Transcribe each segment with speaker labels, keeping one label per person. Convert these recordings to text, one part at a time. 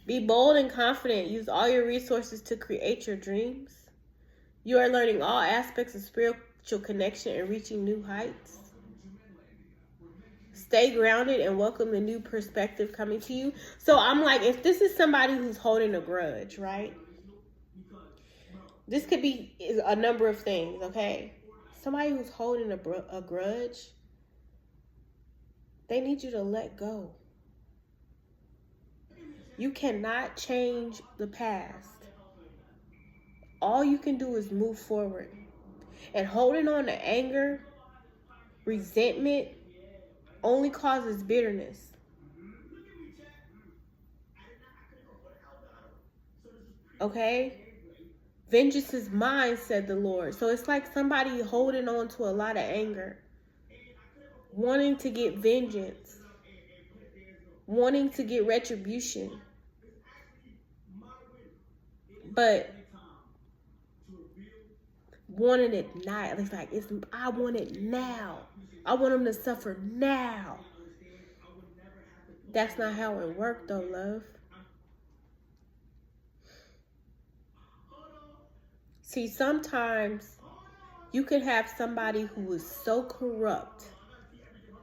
Speaker 1: Be bold and confident. Use all your resources to create your dreams. You are learning all aspects of spiritual connection and reaching new heights. Stay grounded and welcome the new perspective coming to you. So I'm like, if this is somebody who's holding a grudge, right? This could be a number of things, okay? Somebody who's holding a grudge, they need you to let go. You cannot change the past. All you can do is move forward. And holding on to anger, resentment, only causes bitterness. Okay? Vengeance is mine, said the Lord. So it's like somebody holding on to a lot of anger, wanting to get vengeance, wanting to get retribution. But wanting it now. It's like, I want it now. I want them to suffer now. That's not how it worked though, love. See, sometimes you can have somebody who is so corrupt.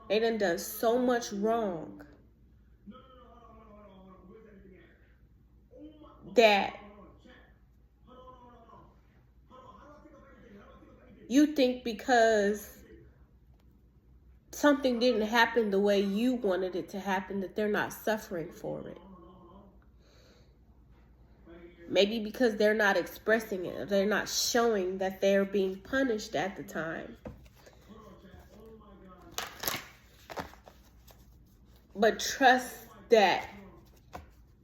Speaker 1: They done so much wrong that you think because something didn't happen the way you wanted it to happen that they're not suffering for it. Maybe because they're not expressing it, or they're not showing that they're being punished at the time. But trust that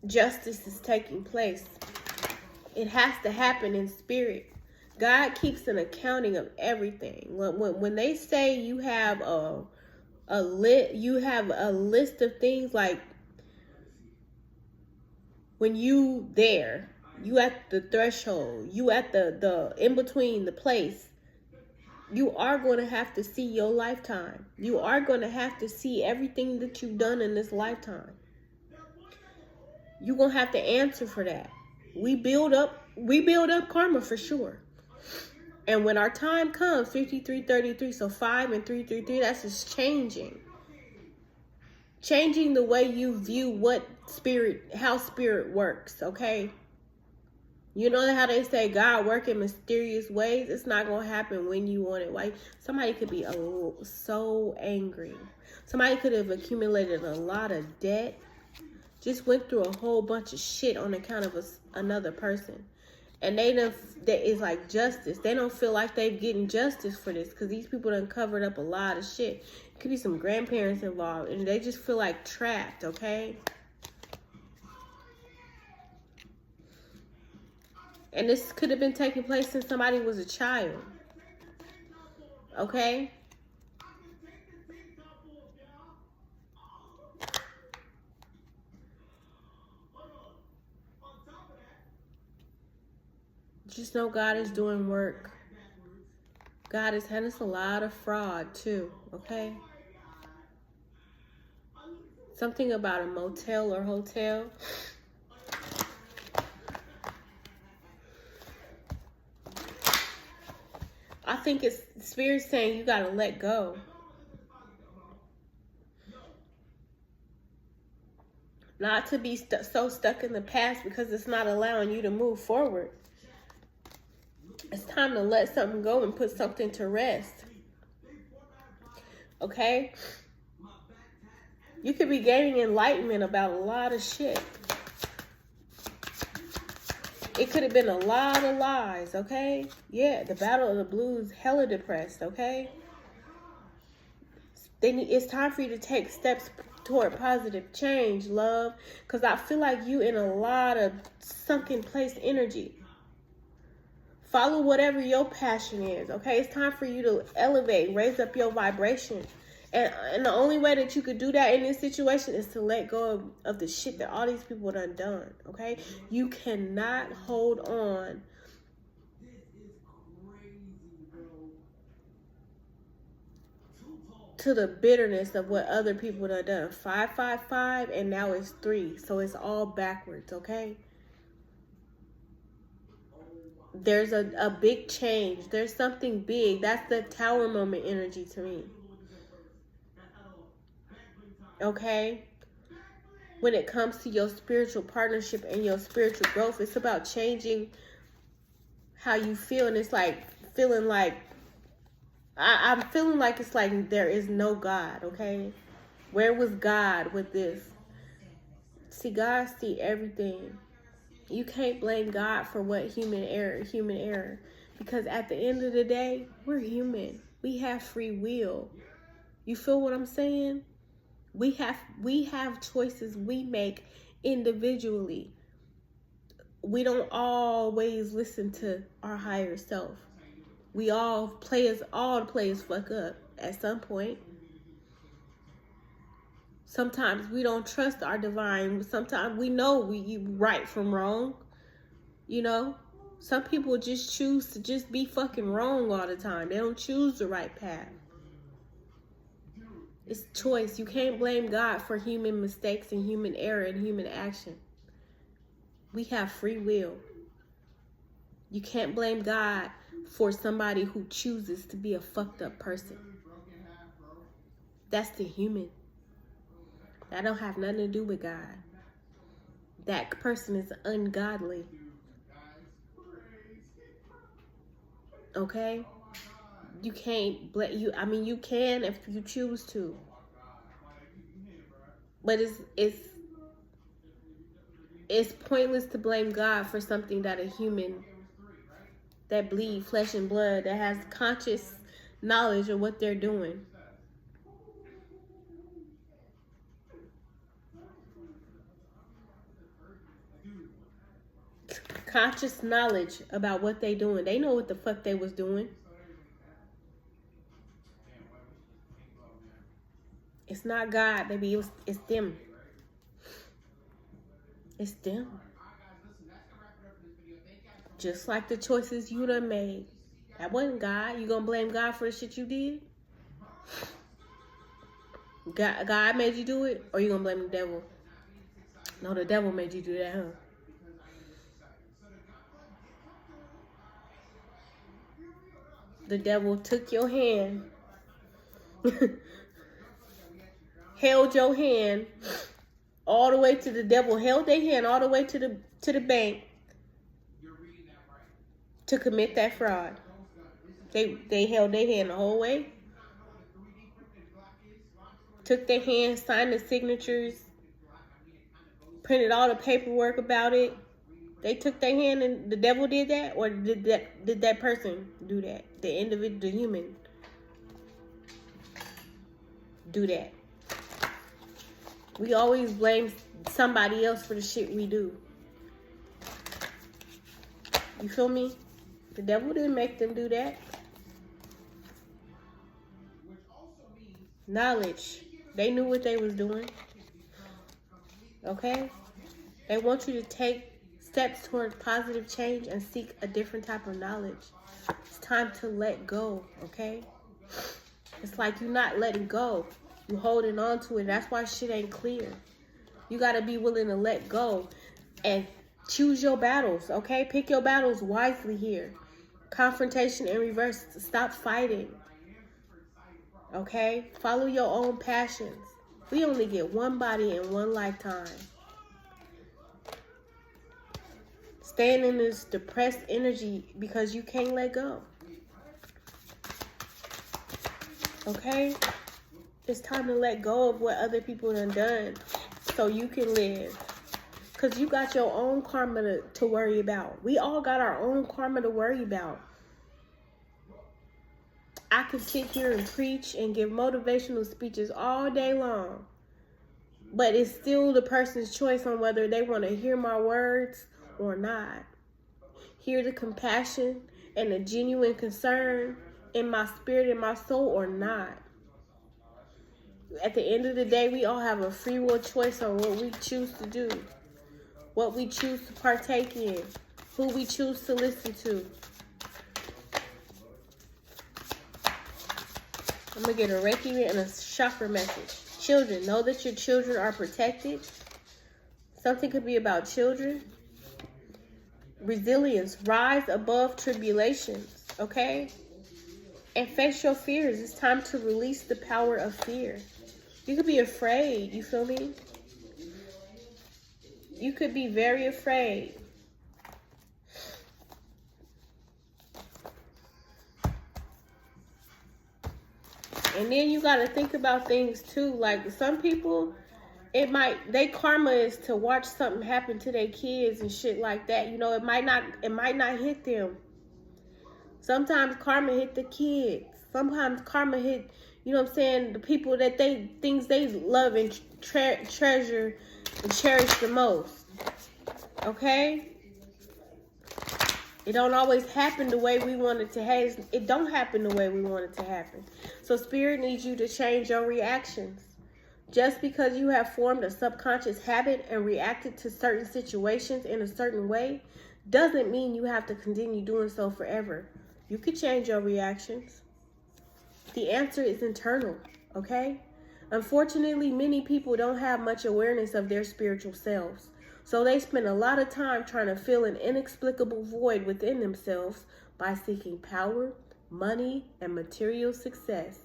Speaker 1: justice is taking place. It has to happen in spirit. God keeps an accounting of everything. When they say you have a list of things, like when you at the threshold, you at the in between the place, you are going to have to see your lifetime. You are going to have to see everything that you've done in this lifetime. You're going to have to answer for that. We build up karma for sure. And when our time comes, 5333, so 5 and 333, that's just changing. Changing the way you view how spirit works, okay? You know how they say God work in mysterious ways? It's not going to happen when you want it. Like, somebody could be so angry. Somebody could have accumulated a lot of debt. Just went through a whole bunch of shit on account of another person. And that is like justice. They don't feel like they're getting justice for this because these people done covered up a lot of shit. It could be some grandparents involved. And they just feel like trapped, okay? And this could have been taking place since somebody was a child. Okay? Just know God is doing work. God is handling a lot of fraud too, okay? Something about a motel or hotel. I think it's Spirit saying you gotta let go. Not to be so stuck in the past because it's not allowing you to move forward. It's time to let something go and put something to rest. Okay? You could be gaining enlightenment about a lot of shit. It could have been a lot of lies, okay? Yeah, the Battle of the Blues, hella depressed, okay? It's time for you to take steps toward positive change, love. Because I feel like you in a lot of sunken place energy. Follow whatever your passion is, okay? It's time for you to elevate, raise up your vibration. And the only way that you could do that in this situation is to let go of the shit that all these people done, okay? You cannot hold on to the bitterness of what other people have done. 555 and now it's 3. So it's all backwards, okay? There's a big change. There's something big. That's the Tower moment energy to me. Okay? When it comes to your spiritual partnership and your spiritual growth, it's about changing how you feel. And it's like feeling like, I'm feeling like it's like there is no God, okay? Where was God with this? See, God see everything. You can't blame God for what human error. Because at the end of the day, we're human. We have free will. You feel what I'm saying? We have choices we make individually. We don't always listen to our higher self. We all the players fuck up at some point. Sometimes we don't trust our divine. Sometimes we know we right from wrong. You know? Some people just choose to just be fucking wrong all the time. They don't choose the right path. It's choice. You can't blame God for human mistakes and human error and human action. We have free will. You can't blame God for somebody who chooses to be a fucked up person. That's the human. That don't have nothing to do with God. That person is ungodly. Okay? You can't blame you. I mean, you can if you choose to. But it's pointless to blame God for something that a human that bleed flesh and blood, that has conscious knowledge of what they're doing. Conscious knowledge about what they doing. They know what the fuck they was doing. It's not God, baby. It's them. It's them. Just like the choices you done made. That wasn't God. You gonna blame God for the shit you did? God made you do it? Or you gonna blame the devil? No, the devil made you do that, huh? The devil took your hand. Held your hand all the way to the devil. Held their hand all the way to the bank to commit that fraud. They held their hand the whole way. Took their hand, signed the signatures, printed all the paperwork about it. They took their hand and the devil did that? Or did that person do that? The individual, the human do that? We always blame somebody else for the shit we do. You feel me? The devil didn't make them do that. Knowledge. They knew what they was doing. Okay? They want you to take steps towards positive change and seek a different type of knowledge. It's time to let go, okay? It's like you're not letting go. You're holding on to it. That's why shit ain't clear. You got to be willing to let go and choose your battles, okay? Pick your battles wisely here. Confrontation in reverse. Stop fighting, okay? Follow your own passions. We only get one body in one lifetime. Staying in this depressed energy because you can't let go. Okay? It's time to let go of what other people done so you can live. Because you got your own karma to worry about. We all got our own karma to worry about. I can sit here and preach and give motivational speeches all day long. But it's still the person's choice on whether they want to hear my words or not. Hear the compassion and the genuine concern in my spirit and my soul or not. At the end of the day, we all have a free will choice on what we choose to do, what we choose to partake in, who we choose to listen to. I'm going to get a Reiki and a chakra message. Children, know that your children are protected. Something could be about children. Resilience, rise above tribulations, okay? And face your fears. It's time to release the power of fear. You could be afraid, you feel me? You could be very afraid. And then you got to think about things too. Like some people, they karma is to watch something happen to their kids and shit like that. You know, it might not hit them. Sometimes karma hit the kids. Sometimes karma hit, you know what I'm saying, the people that things they love and treasure and cherish the most. Okay? It don't always happen the way we want it to happen. It don't happen the way we want it to happen. So Spirit needs you to change your reactions. Just because you have formed a subconscious habit and reacted to certain situations in a certain way doesn't mean you have to continue doing so forever. You could change your reactions. The answer is internal, okay? Unfortunately, many people don't have much awareness of their spiritual selves. So they spend a lot of time trying to fill an inexplicable void within themselves by seeking power, money, and material success.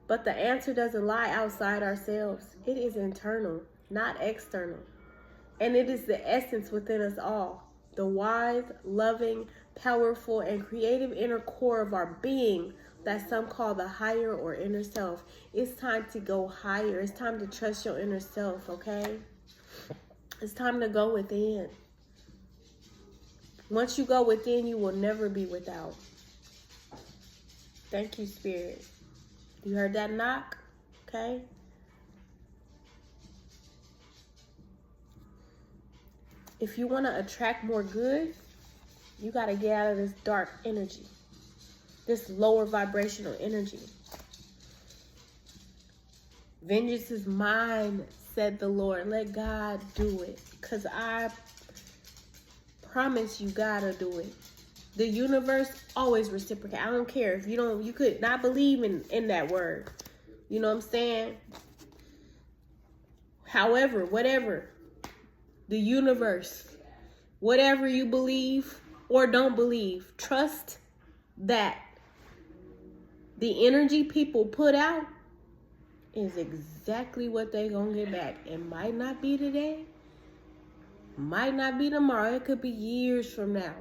Speaker 1: But the answer doesn't lie outside ourselves. It is internal, not external. And it is the essence within us all. The wise, loving, powerful, and creative inner core of our being that some call the higher or inner self. It's time to go higher. It's time to trust your inner self, okay? It's time to go within. Once you go within, you will never be without. Thank you, Spirit. You heard that knock? Okay? If you want to attract more good, you got to get out of this dark energy, this lower vibrational energy. Vengeance is mine, said the Lord. Let God do it, because I promise you God will do it. The universe always reciprocates. I don't care if you could not believe in that word. You know what I'm saying? However, whatever, the universe, whatever you believe or don't believe, trust that the energy people put out is exactly what they gonna get back. It might not be today, might not be tomorrow, it could be years from now,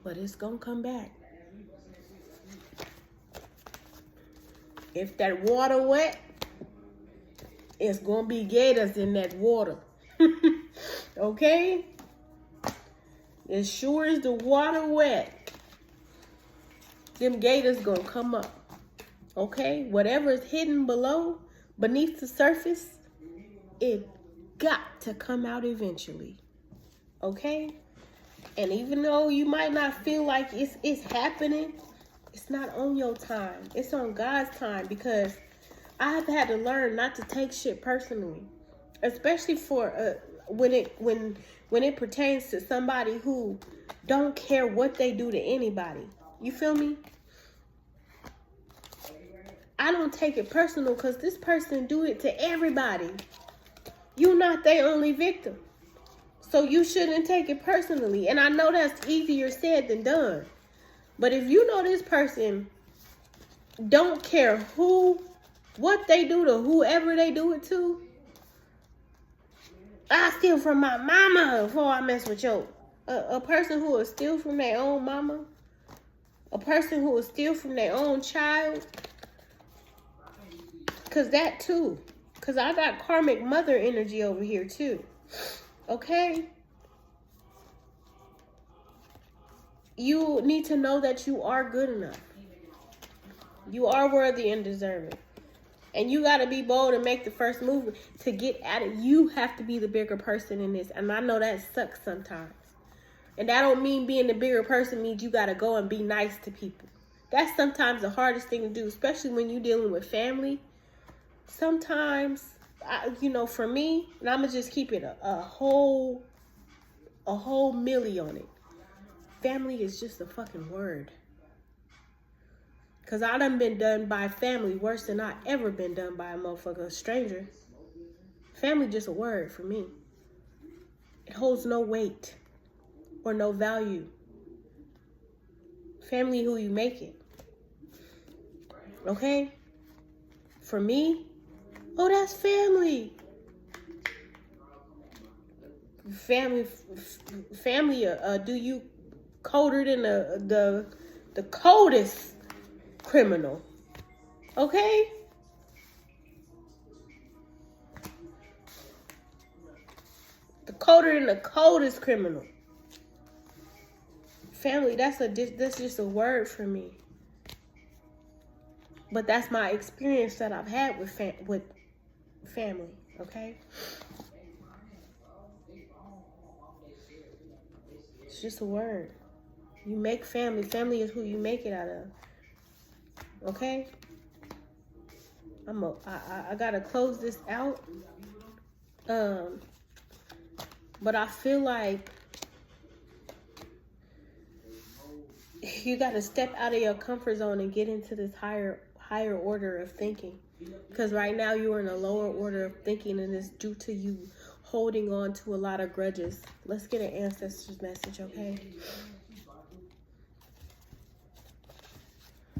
Speaker 1: but it's gonna come back. If that water wet, it's gonna be gators in that water. Okay? As sure as the water wet, them gators gonna come up. Okay? Whatever is hidden beneath the surface, it got to come out eventually. Okay? And even though you might not feel like it's happening, it's not on your time. It's on God's time, because I've had to learn not to take shit personally, especially for when it pertains to somebody who don't care what they do to anybody. You feel me? I don't take it personal because this person do it to everybody. You're not their only victim. So you shouldn't take it personally. And I know that's easier said than done. But if you know this person don't care what they do to whoever they do it to, I steal from my mama before I mess with you. A person who will steal from their own mama, a person who will steal from their own child, because that too. Because I got karmic mother energy over here too. Okay? You need to know that you are good enough. You are worthy and deserving. And you got to be bold and make the first move to get at it. You have to be the bigger person in this. And I know that sucks sometimes. And that don't mean being the bigger person means you got to go and be nice to people. That's sometimes the hardest thing to do, especially when you're dealing with family. Sometimes, for me, and I'm going to just keep it a whole milli on it. Family is just a fucking word. Because I done been done by family worse than I ever been done by a motherfucker stranger. Family just a word for me. It holds no weight or no value. Family who you make it. Okay? For me, oh, that's family. Family, do you colder than the coldest criminal? Okay? The colder than the coldest criminal. Family, that's just a word for me. But that's my experience that I've had with family, okay? It's just a word. You make family. Family is who you make it out of. Okay? I gotta close this out. But I feel like you gotta step out of your comfort zone and get into this higher order of thinking. Because right now you're in a lower order of thinking, and it's due to you holding on to a lot of grudges. Let's get an ancestor's message, okay?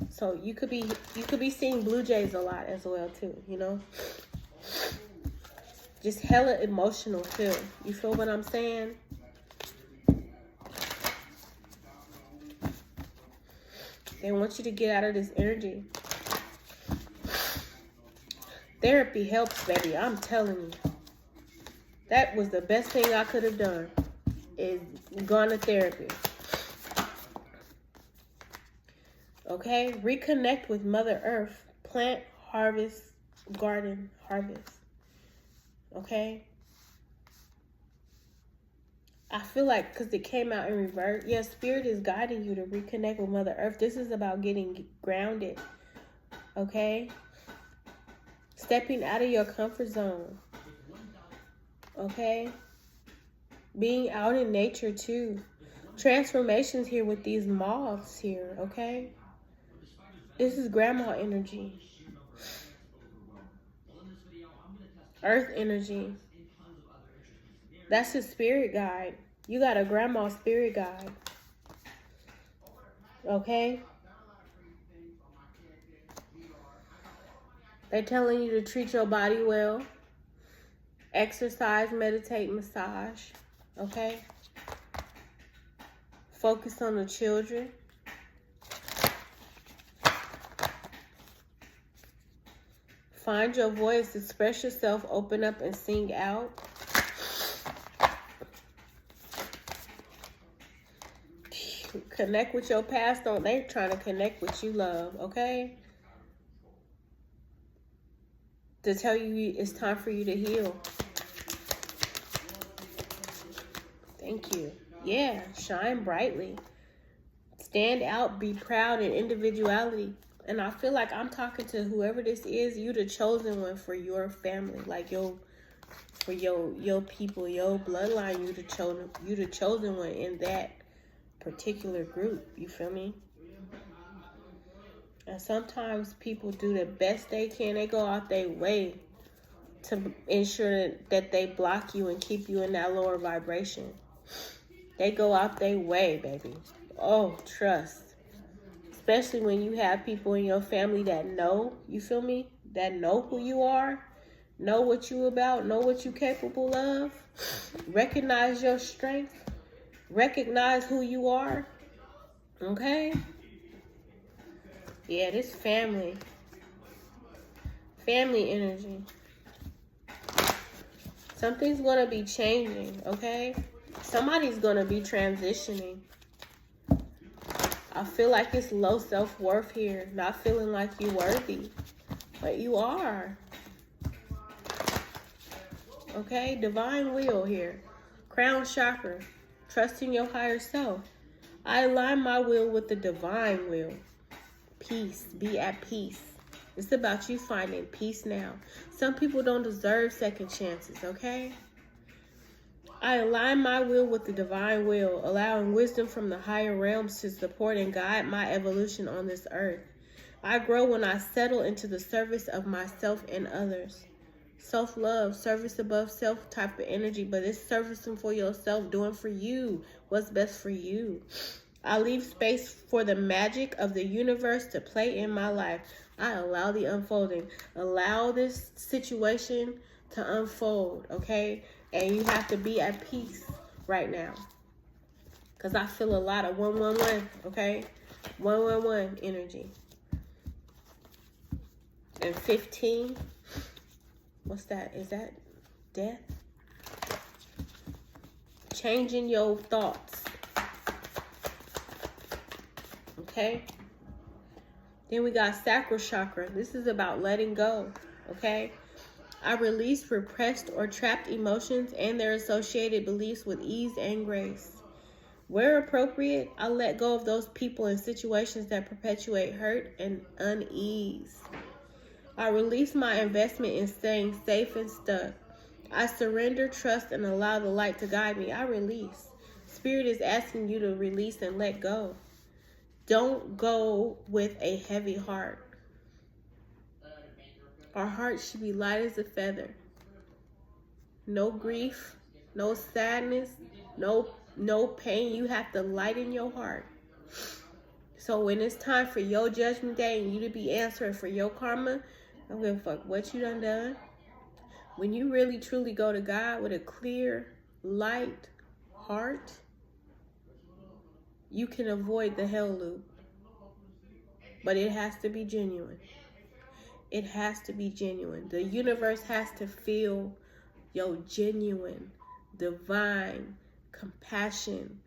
Speaker 1: So you could be seeing blue jays a lot as well too, you know? Just hella emotional too. You feel what I'm saying? They want you to get out of this energy. Therapy helps, baby. I'm telling you. That was the best thing I could have done, is gone to therapy. Okay? Reconnect with Mother Earth. Plant, harvest, garden, harvest. Okay? I feel like, because it came out in reverse, yeah, Spirit is guiding you to reconnect with Mother Earth. This is about getting grounded. Okay? Stepping out of your comfort zone. Okay? Being out in nature too. Transformations here with these moths here, okay? This is grandma energy. Earth energy. That's his spirit guide. You got a grandma spirit guide. Okay? They're telling you to treat your body well. Exercise, meditate, massage. Okay? Focus on the children. Find your voice, express yourself, open up and sing out. Connect with your past. They're trying to connect with you, love, okay? To tell you it's time for you to heal. Thank you. Yeah, shine brightly. Stand out, be proud in individuality. And I feel like I'm talking to whoever this is, you the chosen one for your family. Like for your people, your bloodline, you the chosen one in that particular group. You feel me? And sometimes people do the best they can. They go out their way to ensure that they block you and keep you in that lower vibration. They go out their way, baby. Oh, trust. Especially when you have people in your family that know, you feel me? That know who you are, know what you about, know what you capable of. Recognize your strength. Recognize who you are. Okay? Yeah, this family. Family energy. Something's going to be changing, okay? Somebody's going to be transitioning. I feel like it's low self-worth here. Not feeling like you're worthy. But you are. Okay? Divine will here. Crown chakra. Trusting your higher self. I align my will with the divine will. Peace. Be at peace. It's about you finding peace now. Some people don't deserve second chances, okay? I align my will with the divine will, allowing wisdom from the higher realms to support and guide my evolution on this earth. I grow when I settle into the service of myself and others. Self-love, service above self type of energy, but it's servicing for yourself, doing for you what's best for you. I leave space for the magic of the universe to play in my life. I allow the unfolding. Allow this situation to unfold, okay? And you have to be at peace right now. Because I feel a lot of 111, okay? 111 energy. And 15, what's that? Is that death? Changing your thoughts. Okay? Then we got sacral chakra. This is about letting go. Okay? I release repressed or trapped emotions and their associated beliefs with ease and grace. Where appropriate, I let go of those people and situations that perpetuate hurt and unease. I release my investment in staying safe and stuck. I surrender, trust, and allow the light to guide me. I release. Spirit is asking you to release and let go. Don't go with a heavy heart. Our heart should be light as a feather. No grief, no sadness, no pain. You have to lighten your heart. So when it's time for your judgment day and you to be answering for your karma, I don't give a fuck what you done. When you really truly go to God with a clear, light heart, you can avoid the hell loop. But it has to be genuine. It has to be genuine. The universe has to feel your genuine, divine compassion,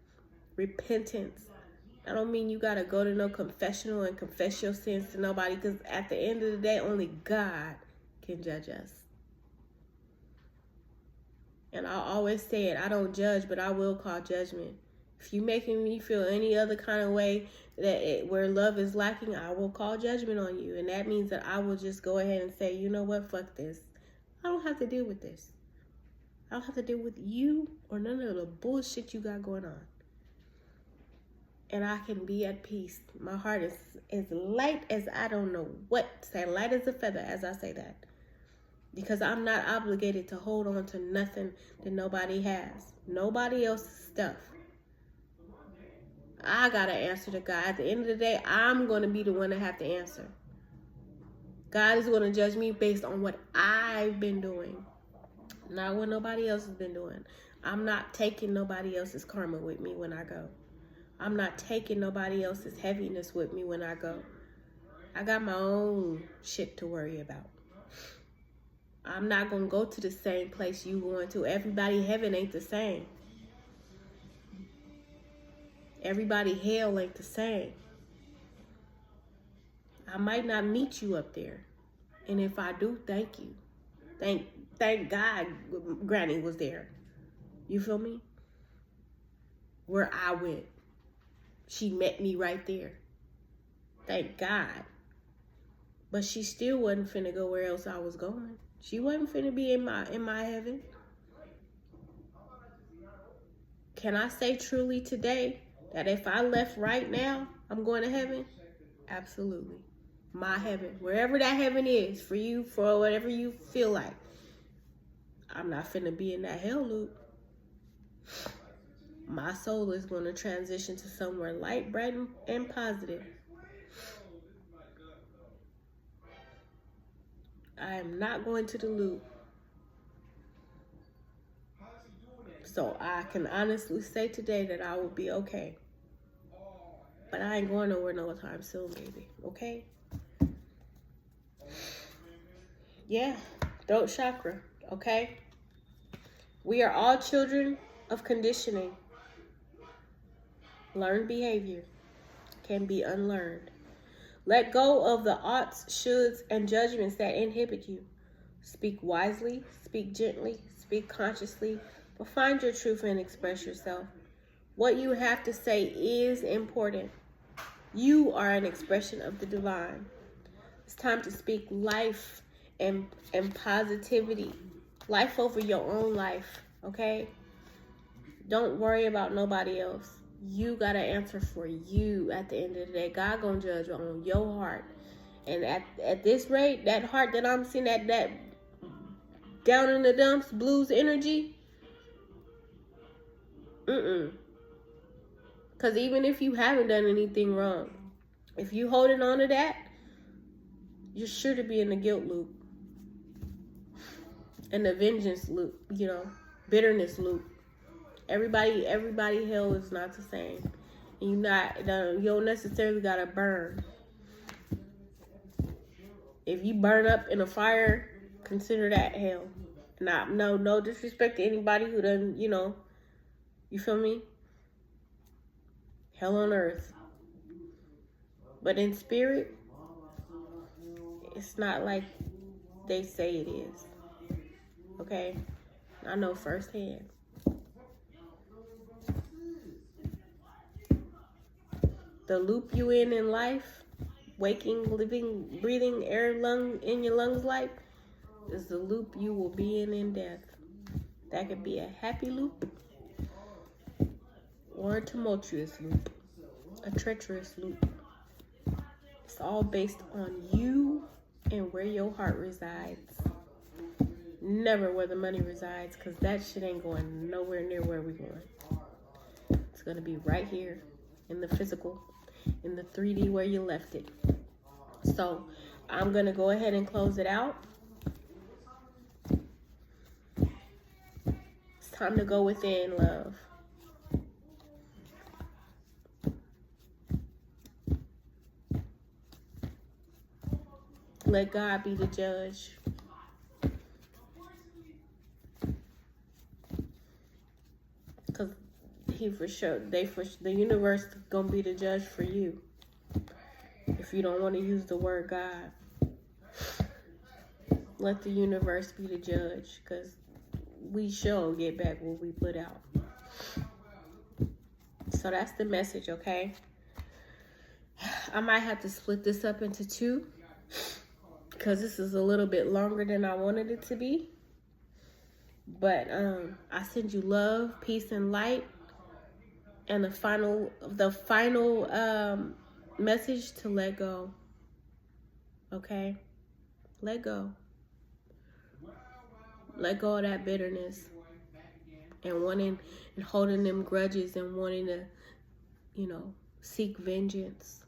Speaker 1: repentance. I don't mean you got to go to no confessional and confess your sins to nobody, because at the end of the day, only God can judge us. And I always say it, I don't judge, but I will call judgment. If you making me feel any other kind of way where love is lacking, I will call judgment on you. And that means that I will just go ahead and say, you know what, fuck this. I don't have to deal with this. I don't have to deal with you or none of the bullshit you got going on. And I can be at peace. My heart is as light as I don't know what. Say light as a feather as I say that. Because I'm not obligated to hold on to nothing that nobody has. Nobody else's stuff. I got to answer to God. At the end of the day, I'm going to be the one that have to answer. God is going to judge me based on what I've been doing. Not what nobody else has been doing. I'm not taking nobody else's karma with me when I go. I'm not taking nobody else's heaviness with me when I go. I got my own shit to worry about. I'm not going to go to the same place you going to. Everybody heaven ain't the same. Everybody hell ain't the same. I might not meet you up there. And if I do, thank you. Thank God Granny was there. You feel me? Where I went. She met me right there. Thank God. But she still wasn't finna go where else I was going. She wasn't finna be in my heaven. Can I say truly today that if I left right now, I'm going to heaven? Absolutely. My heaven. Wherever that heaven is for you, for whatever you feel like. I'm not finna be in that hell loop. My soul is going to transition to somewhere light, bright, and positive. I am not going to the loop. So I can honestly say today that I will be okay. But I ain't going nowhere no time soon, baby. Okay? Yeah. Throat chakra. Okay? We are all children of conditioning. Learned behavior can be unlearned. Let go of the oughts, shoulds, and judgments that inhibit you. Speak wisely, speak gently, speak consciously, but find your truth and express yourself. What you have to say is important. You are an expression of the divine. It's time to speak life and positivity. Life over your own life, okay? Don't worry about nobody else. You got to answer for you at the end of the day. God gonna judge on your heart. And at this rate, that heart that I'm seeing, that down in the dumps blues energy, because even if you haven't done anything wrong, if you holding on to that, you're sure to be in the guilt loop and the vengeance loop, bitterness loop. Everybody hell is not the same. And you don't necessarily gotta burn. If you burn up in a fire, consider that hell. No disrespect to anybody who doesn't, you feel me? Hell on earth. But in spirit, it's not like they say it is. Okay? I know firsthand. The loop you in life, waking, living, breathing air in your lungs life, is the loop you will be in death. That could be a happy loop or a tumultuous loop, a treacherous loop. It's all based on you and where your heart resides. Never where the money resides, because that shit ain't going nowhere near where we're going. It's going to be right here in the physical, in the 3D where you left it. So I'm going to go ahead and close it out. It's time to go within, love. Let God be the judge. Because the universe is going to be the judge for you. If you don't want to use the word God, let the universe be the judge, because we shall get back what we put out. So that's the message, okay? I might have to split this up into 2, because this is a little bit longer than I wanted it to be. But I send you love, peace, and light. And the final message to let go. Okay? Let go. Let go of that bitterness and wanting and holding them grudges and wanting to, seek vengeance.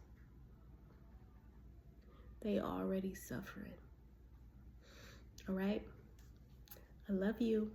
Speaker 1: They already suffering. All right? I love you.